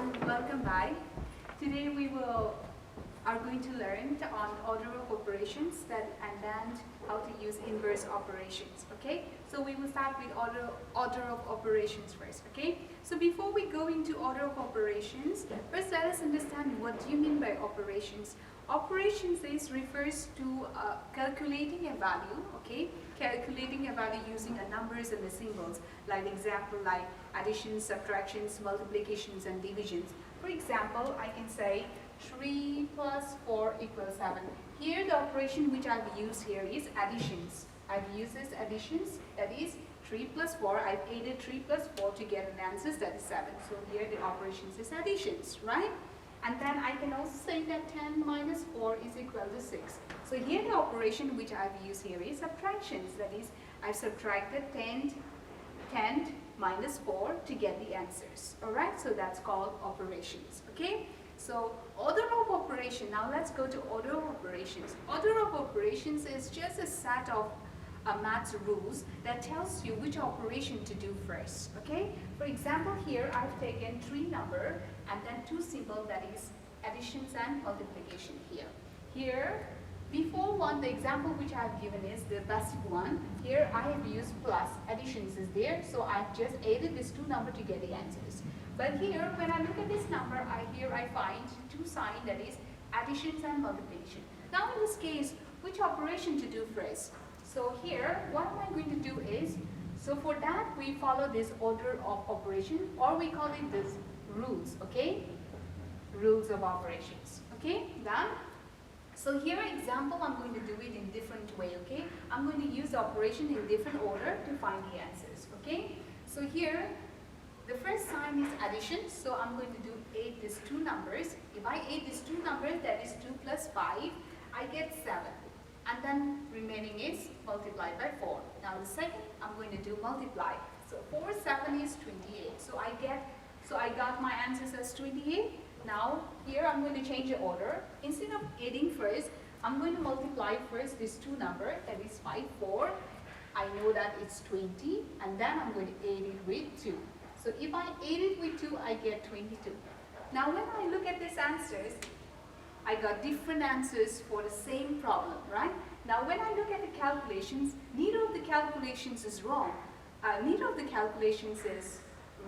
and welcome back. Today we are going to learn on order of operations and then how to use inverse operations. Okay, so we will start with order of operations first. Okay, so before we go into order of operations, first let us understand what do you mean by operations. Operations refers to calculating a value. Okay, calculating a value using the numbers and the symbols, like example like additions, subtractions, multiplications and divisions. For example, I can say 3 plus 4 equals 7. Here the operation which I've used here is additions. I've used this additions, that is 3 plus 4. I've added 3 plus 4 to get an answer, that is 7. So here the operations is additions, right? And then I can also say that 10 minus 4 is equal to 6. So here the operation which I've used here is subtractions. That is, I've subtracted 10 minus 4 to get the answers. Alright, so that's called operations. Okay, so order of operation. Now let's go to order of operations. Order of operations is just a set of maths rules that tells you which operation to do first. Okay, for example, here I've taken 3 number and then 2 symbol, that is additions and multiplication here. Here, before one, the example which I have given is the basic one. Here I have used plus, additions is there, so I've just added these 2 number to get the answers. But here, when I look at this number, I find 2 sign, that is additions and multiplication. Now in this case, which operation to do first? So here, what am I going to do is, so for that we follow this order of operation, or we call it this rules, okay? Rules of operations, okay? Done? So here example, I'm going to do it in different way, okay? I'm going to use the operation in different order to find the answers, okay? So here, the first sign is addition, so I'm going to do add these 2 numbers. If I add these 2 numbers, that is 2 plus 5, I get 7. And then remaining is multiplied by 4. Now the second, I'm going to do multiply. So 4, 7 is 28. So I got my answers as 28. Now here I'm going to change the order. Instead of adding first, I'm going to multiply first these 2 numbers, that is 5, 4. I know that it's 20, and then I'm going to add it with 2. So if I add it with 2, I get 22. Now when I look at these answers, I got different answers for the same problem, right? Now when I look at the calculations, neither of the calculations is wrong. Neither of the calculations is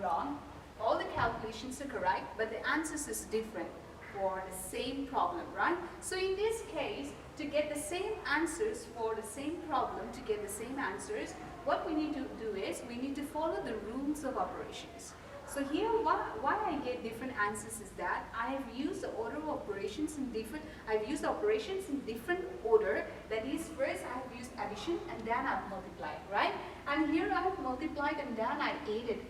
wrong. All the calculations are correct, but the answers is different for the same problem, right? So in this case, to get the same answers for the same problem, to get the same answers, what we need to do is, we need to follow the rules of operations. So here, why I get different answers is that I have used the order of operations in different, I've used operations in different order. That is, first I have used addition and then I've multiplied, right? And here I have multiplied and then I added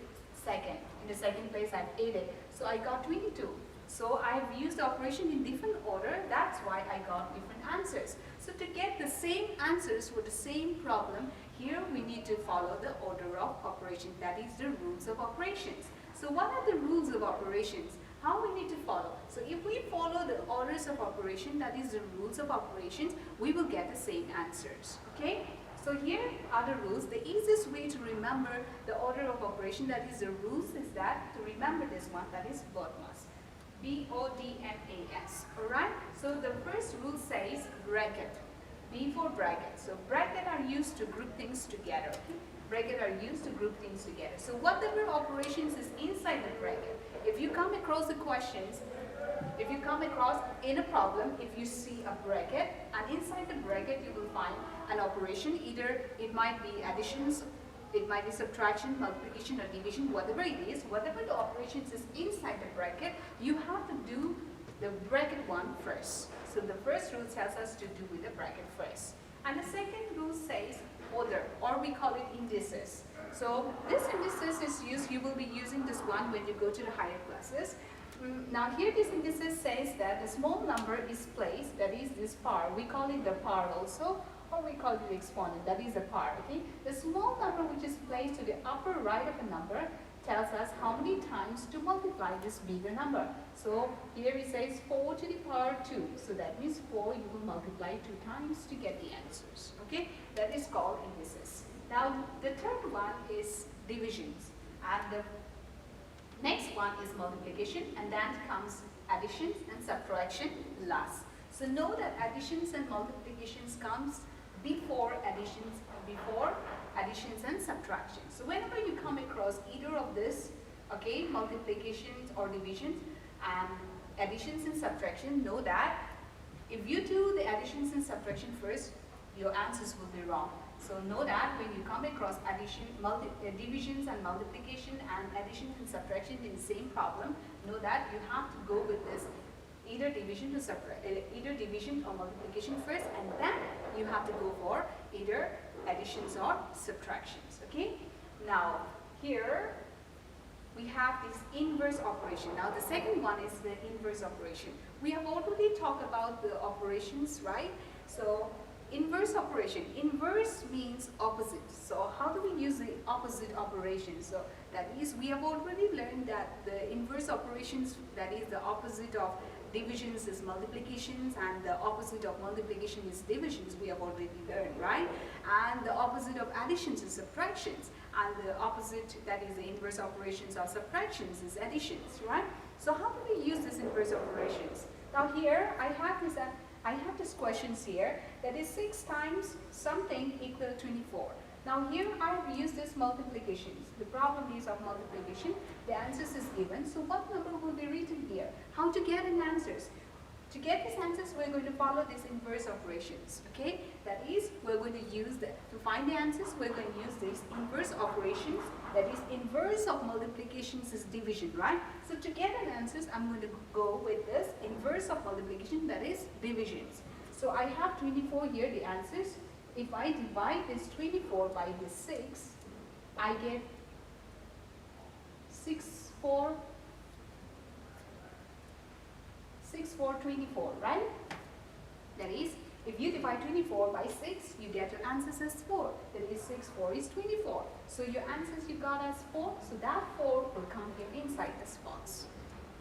second. In the second place I've added. So I got 22. So I've used the operation in different order. That's why I got different answers. So to get the same answers for the same problem, here we need to follow the order of operation. That is the rules of operations. So what are the rules of operations? How we need to follow? So if we follow the orders of operation, that is the rules of operations, we will get the same answers. Okay? So here are the rules. The easiest way to remember the order of operation, that is the rules, is that to remember this one, that is BODMAS. B-O-D-M-A-S. Alright? So the first rule says bracket. B for bracket. So bracket are used to group things together. Okay? Bracket are used to group things together. So whatever operations is inside the bracket, if you come across the questions, if you come across in a problem, if you see a bracket, and inside the bracket you will find an operation, either it might be additions, it might be subtraction, multiplication or division, whatever it is, whatever the operations is inside the bracket, you have to do the bracket one first. So the first rule tells us to do with the bracket first. And the second rule says order, or we call it indices. So this indices is used, you will be using this one when you go to the higher classes. Now here this indices says that the small number is placed, that is this par, we call it the par also, or we call it the exponent, that is the par, okay? The small number which is placed to the upper right of a number tells us how many times to multiply this bigger number. So here it says 4 to the power 2. So that means 4 you will multiply 2 times to get the answers. Okay, that is called indices. Now the third one is divisions. And the Next one is multiplication, and then comes addition and subtraction last. So know that additions and multiplications comes before additions and subtractions. So whenever you come across either of this, okay, multiplications or divisions and additions and subtraction, know that if you do the additions and subtraction first, your answers will be wrong. So know that when you come across divisions and multiplication and addition and subtraction in the same problem, know that you have to go with this either division or multiplication first, and then you have to go for either additions or subtractions. Okay. Now here we have this inverse operation. Now the second one is the inverse operation. We have already talked about the operations, right? So inverse operation. Inverse means opposite. So how do we use the opposite operation? So that is, we have already learned that the inverse operations, that is the opposite of divisions is multiplications, and the opposite of multiplication is divisions. We have already learned, right? And the opposite of additions is subtractions, and the opposite, that is the inverse operations or subtractions, is additions, right? So how do we use this inverse operations? Now here I have this questions here, that is 6 times something equal 24. Now here I have used this multiplications. The problem is of multiplication. The answers is given. So what number will be written here? How to get an answers? To get these answers, we're going to follow these inverse operations. Okay? That is, we're going to use to find the answers, we're going to use these inverse operations. That is, inverse of multiplications is division, right? So to get an answers, I'm going to go with this inverse of multiplication, that is divisions. So I have 24 here, the answers. If I divide this 24 by this 6, I get 24, right? That is, if you divide 24 by 6, you get your answers as 4. That is, 6, 4 is 24. So your answers you got as 4, so that 4 will come here inside this box.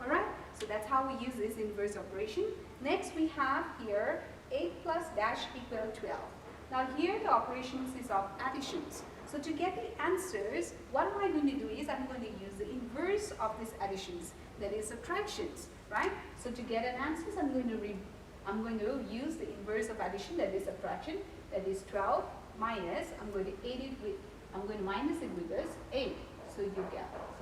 Alright, so that's how we use this inverse operation. Next we have here 8 plus dash equal 12. Now here the operations is of additions. So to get the answers, what am I going to do is I'm going to use the inverse of these additions, that is subtractions, right? So to get an answers, I'm going to use the inverse of addition, that is subtraction, that is 12 minus, I'm going to minus it with this 8. So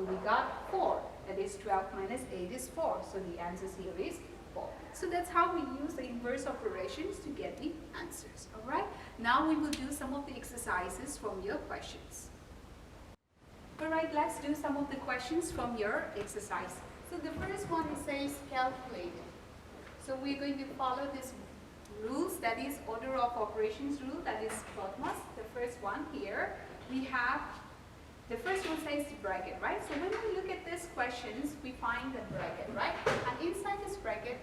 we got 4, that is 12 minus 8 is 4. So the answers here is 4. So that's how we use the inverse operations to get the answers. Alright, now we will do some of the exercises from your questions. Alright, let's do some of the questions from your exercise. So the first one, it says calculate. So we're going to follow these rules, that is order of operations rule, that is Protmas. The first one here, we have, the first one says bracket, right? So when we look at these questions, we find the bracket, right? And inside this bracket,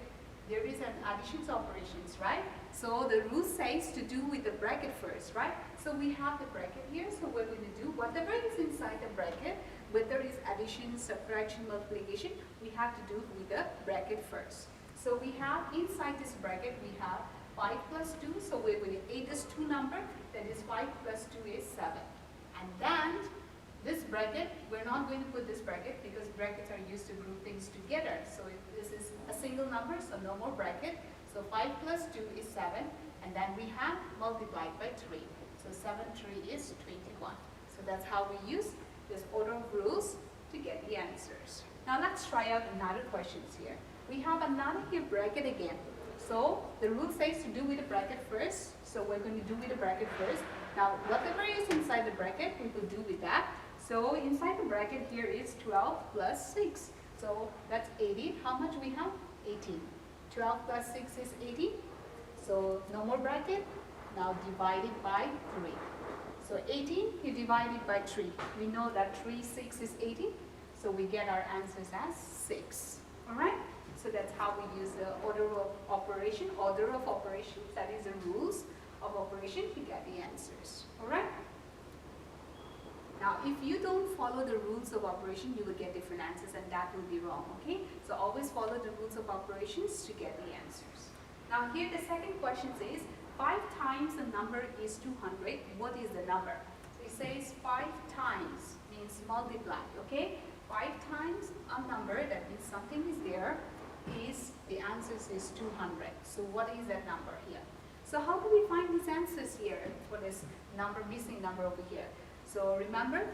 there is an additions operations, right? So the rule says to do with the bracket first, right? So we have the bracket here, so we're going to do whatever is inside the bracket, whether it's addition, subtraction, multiplication, we have to do with the bracket first. So we have inside this bracket, we have 5 plus 2, so we're going to add this 2 number, that is 5 plus 2 is 7. And then this bracket, we're not going to put this bracket because brackets are used to group things together. So this is a single number, so no more bracket. So 5 plus 2 is 7, and then we have multiplied by 3. So 7, 3 is 21. So that's how we use this order of rules to get the answers. Now let's try out another questions here. We have another here bracket again. So the rule says to do with the bracket first. So we're going to do with the bracket first. Now whatever is inside the bracket, we will do with that. So inside the bracket here is 12 plus 6. So that's 18. How much we have? 18. 12 plus 6 is 18. So no more bracket. Now divide it by 3. So 18, you divide it by 3. We know that 3, 6 is 18. So we get our answers as 6. Alright? So that's how we use the order of operation. Order of operations, that is the rules of operation to get the answers. Alright? Now, if you don't follow the rules of operation, you will get different answers, and that will be wrong, okay? So always follow the rules of operations to get the answers. Now here the second question says, 5 times a number is 200. What is the number? So it says 5 times means multiply, okay? 5 times a number, that means something is there, is the answer is 200. So what is that number here? So how do we find these answers here for this number, missing number over here? So remember,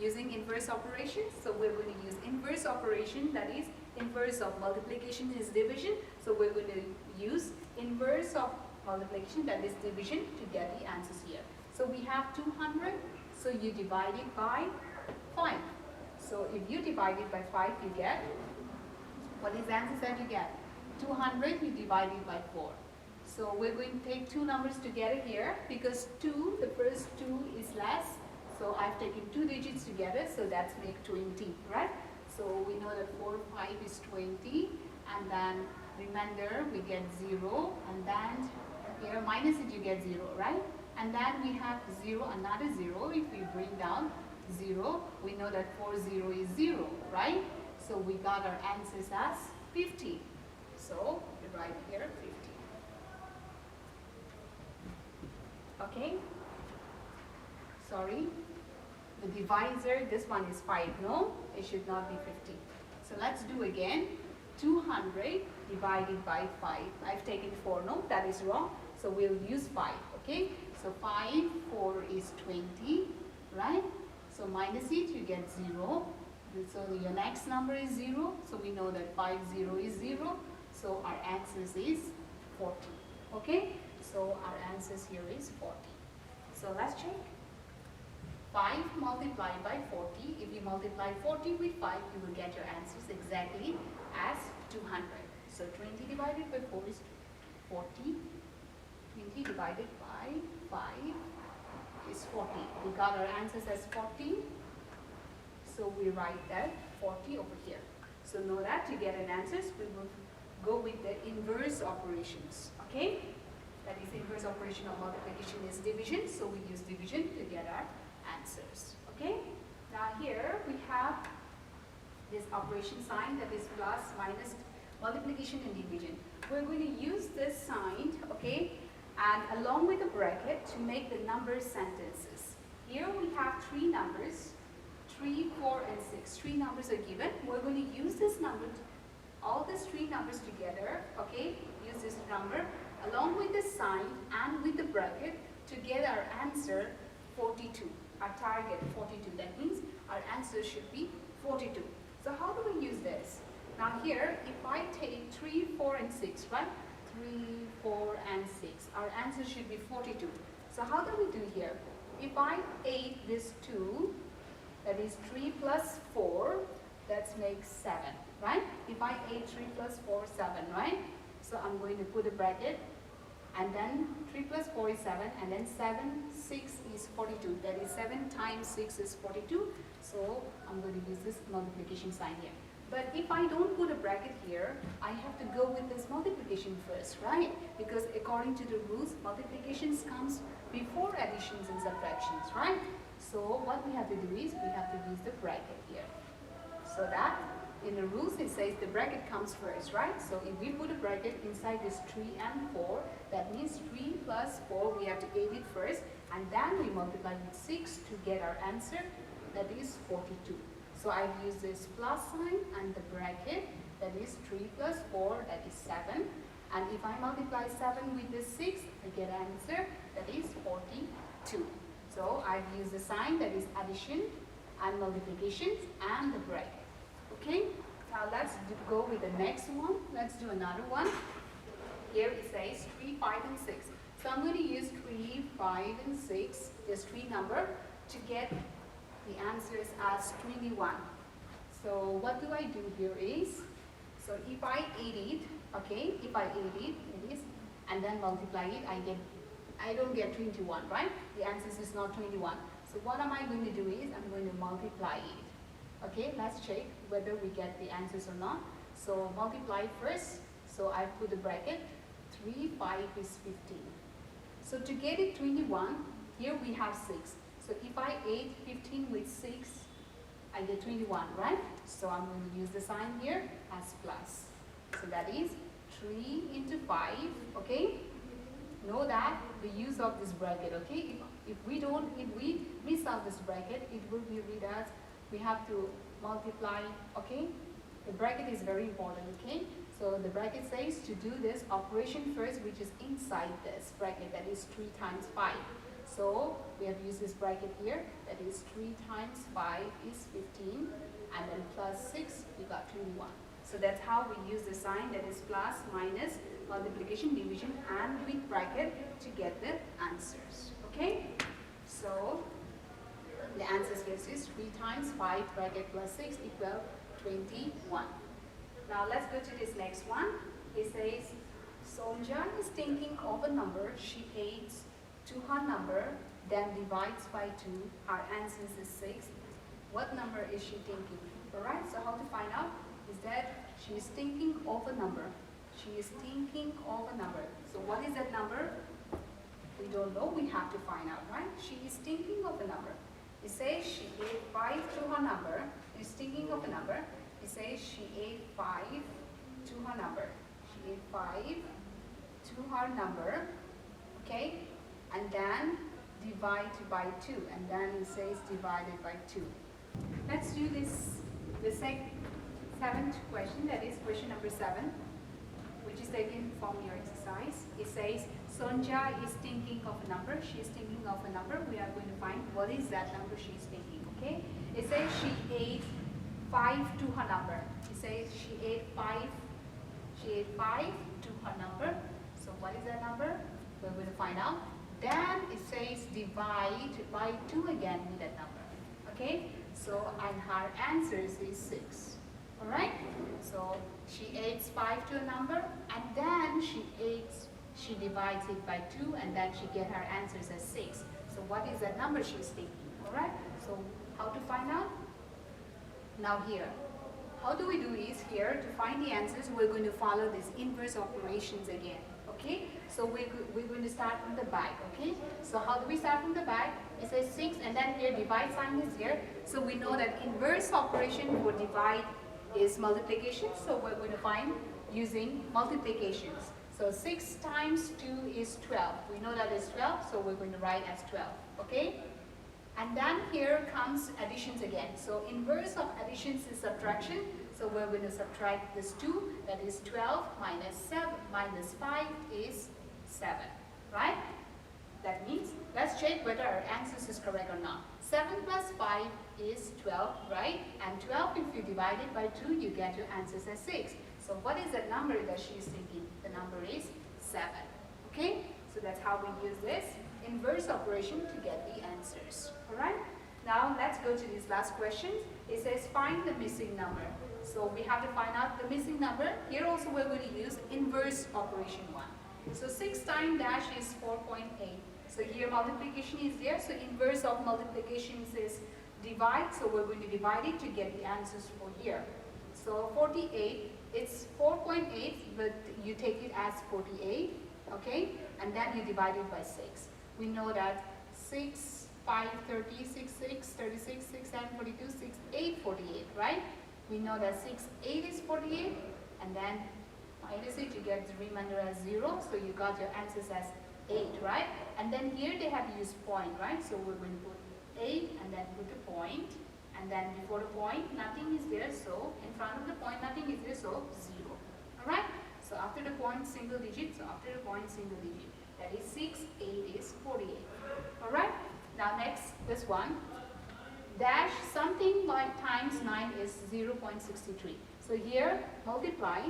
using inverse operations. So we're going to use inverse operation, that is inverse of multiplication is division. So we're going to use inverse of multiplication, that is division, to get the answers here. So we have 200, so you divide it by 5. So if you divide it by 5, you get, what is the answer that you get? 200, you divide it by 4. So we're going to take two numbers together here, because 2, the first 2 is less. So I've taken 2 digits together, so that's make 20, right? So we know that 4, 5 is 20, and then remainder we get 0, and then here minus it you get 0, right? And then we have 0, another 0. If we bring down 0, we know that 4, 0 is 0, right? So we got our answers as 50. So we write here 50. Okay? Sorry. The divisor, this one is 5, no? It should not be 50. So let's do again. 200 divided by 5. I've taken 4, no? That is wrong. So we'll use 5, okay? So 5, 4 is 20, right? So minus it, you get 0. So your next number is 0. So we know that 5, 0 is 0. So our answers is 40, okay? So our answers here is 40. So let's check. 5 multiplied by 40. If you multiply 40 with 5, you will get your answers exactly as 200. So 20 divided by 4 is 40. 20 divided by 5 is 40. We got our answers as 40. So we write that 40 over here. So know that to get an answers, we will go with the inverse operations. Okay? That is inverse operation of multiplication is division. So we use division to get our answers. Okay? Now here we have this operation sign, that is plus, minus, multiplication and division. We're going to use this sign, okay, and along with a bracket to make the number sentences. Here we have 3 numbers, 3, 4 and 6. 3 numbers are given. We're going to use this number, all these 3 numbers together, okay, use this number along with the sign and with the bracket to get our answer 42. Our target 42. That means our answer should be 42. So how do we use this? Now here, if I take 3, 4 and 6, right? 3, 4 and 6. Our answer should be 42. So how do we do here? If I add this 2, that is 3 plus 4, that makes 7, right? If I add 3 plus 4, 7, right? So I'm going to put a bracket, and then 3 plus 4 is 7, and then 7, 6 is 42. That is 7 times 6 is 42. So I'm going to use this multiplication sign here. But if I don't put a bracket here, I have to go with this multiplication first, right? Because according to the rules, multiplications comes before additions and subtractions, right? So what we have to do is we have to use the bracket here. So that in the rules it says the bracket comes first, right? So if we put a bracket inside this 3 and 4, that means 3 plus 4, we have to add it first, and then we multiply with 6 to get our answer, that is 42. So I've used this plus sign and the bracket, that is 3 plus 4, that is 7. And if I multiply 7 with this 6, I get an answer, that is 42. So I've used the sign, that is addition and multiplication and the bracket. Okay, now let's go with the next one. Let's do another one. Here it says 3, 5 and 6. So I'm going to use 3, 5 and 6, this 3 number, to get the answers as 21. So what do I do here is, so if I add it, okay, if I add it, it is, and then multiply it, I don't get 21, right? The answer is not 21. So what am I going to do is, I'm going to multiply it. Okay, let's check whether we get the answers or not. So multiply first. So I put the bracket, 3, 5 is 15. So to get it 21, here we have 6. So if I add 15 with 6, I get 21, right? So I'm going to use the sign here as plus. So that is 3 into 5, okay? Know that the use of this bracket, okay? If we miss out this bracket, it will be read as, we have to multiply, okay? The bracket is very important, okay? So the bracket says to do this operation first, which is inside this bracket, that is 3 times 5. So we have used this bracket here, that is 3 times 5 is 15, and then plus 6, we got 21. So that's how we use the sign, that is plus, minus, multiplication, division, and with bracket to get the answers, okay? So the answers here is 3 times 5 bracket plus 6 equal 21. Now let's go to this next one. It says, Sonja is thinking of a number she adds to her number, then divides by 2. Her answer is 6. What number is she thinking? Alright, so how to find out is that she is thinking of a number. She is thinking of a number. So what is that number? We don't know, we have to find out, right? She is thinking of a number. It says she added 5 to her number. Is thinking of a number. It says she added 5 to her number. She added 5 to her number, okay? And then divide by 2. And then it says divided by 2. Let's do this, the seventh question, that is question number 7, which is taken from your exercise. It says, Sonja is thinking of a number. She is thinking of a number. We are going to find what is that number she is thinking, okay? It says she ate 5 to her number. It says she ate 5 to her number. So what is that number? We're going to find out. Then it says divide by 2 again with that number, okay? So, and her answer is 6. Alright? So she adds 5 to a number, and then she divides it by 2, and then she gets her answers as 6. So what is that number she's thinking? Alright? So how to find out? Now here, how do we do is here to find the answers, we're going to follow these inverse operations again. Okay? So we're going to start from the back. Okay? So how do we start from the back? It says 6, and then here divide sign is here. So we know that inverse operation for divide is multiplication. So we're going to find using multiplications. So 6 times 2 is 12. We know that is 12, so we're going to write as 12. Okay? And then here comes additions again. So inverse of additions is subtraction. So we're going to subtract this 2. That is 12 minus 7 minus 5 is 7. Right? That means, let's check whether our answers is correct or not. 7 plus 5 is 12, right? And 12, if you divide it by 2, you get your answers as 6. So what is the number that she is thinking? The number is 7. Okay? So that's how we use this inverse operation to get the answers. Alright? Now let's go to this last question. It says find the missing number. So we have to find out the missing number. Here also we're going to use inverse operation 1. So 6 times dash is 4.8. So here multiplication is there. So inverse of multiplication is divide. So we're going to divide it to get the answers for here. So 48, it's 4.8, but you take it as 48, okay? And then you divide it by 6. We know that 6, 5, 30, 6, 6, 36, 6, 7, 42, 6, 8, 48, right? We know that 6, 8 is 48, and then minus it, you get the remainder as 0, so you got your answers as 8, right? And then here they have used point, right? So we're going to put 8 and then put a point, and then before the point, nothing is there, so in front of the point, nothing is there, so 0. Alright? So after the point, single digit, so after the point, single digit. That is 6, 8 is 48. Alright? Now next, this one. Dash something times 9 is 0.63. So here, multiply.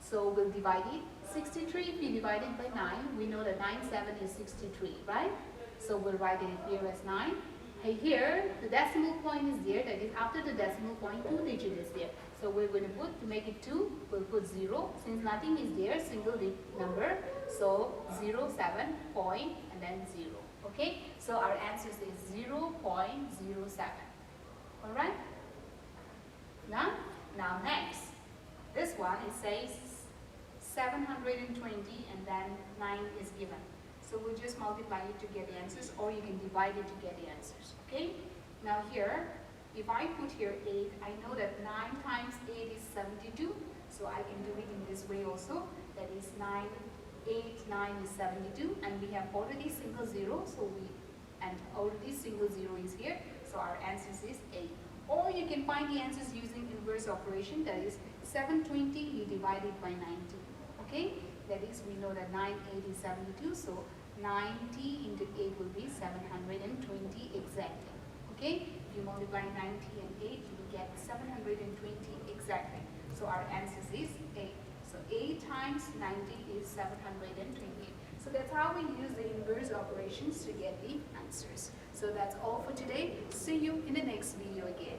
So we'll divide it. 63, if we divide it by 9, we know that 9, 7 is 63, right? So we'll write it here as 9. Here, the decimal point is there, that is after the decimal point, 2 digit is there. So we're going to put, to make it 2, we'll put 0. Since nothing is there, single number, so 0, 7, point, and then 0. Okay? So our answer is 0.07. Alright? Now next, this one, it says 720 and then 9 is given. So we'll just multiply it to get the answers, or you can divide it to get the answers. Okay? Now here, if I put here 8, I know that 9 times 8 is 72. So I can do it in this way also. That is 9 is 72. And we have already single 0. So already single 0 is here. So our answer is 8. Or you can find the answers using inverse operation, that is 720 you divide it by 90. Okay, that is, we know that 9, 8 is 72, so 90 into 8 will be 720 exactly. Okay, if you multiply 90 and 8, you will get 720 exactly. So our answer is 8. So 8 times 90 is 720. So that's how we use the inverse operations to get the answers. So that's all for today. See you in the next video again.